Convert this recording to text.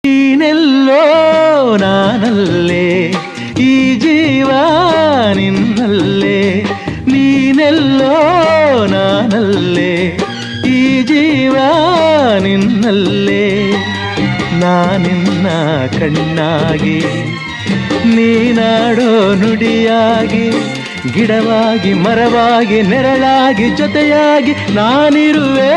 ನೀನೆಲ್ಲೋ ನಾನಲ್ಲೇ ಈ ಜೀವ ನಿನ್ನಲ್ಲೇ ನೀನೆಲ್ಲೋ ನಾನಲ್ಲೇ ಈ ಜೀವ ನಿನ್ನಲ್ಲೇ ನಾನಿನ್ನ ಕಣ್ಣಾಗಿ ನೀನಾಡೋ ನುಡಿಯಾಗಿ ಗಿಡವಾಗಿ ಮರವಾಗಿ ನೆರಳಾಗಿ ಜೊತೆಯಾಗಿ ನಾನಿರುವೆ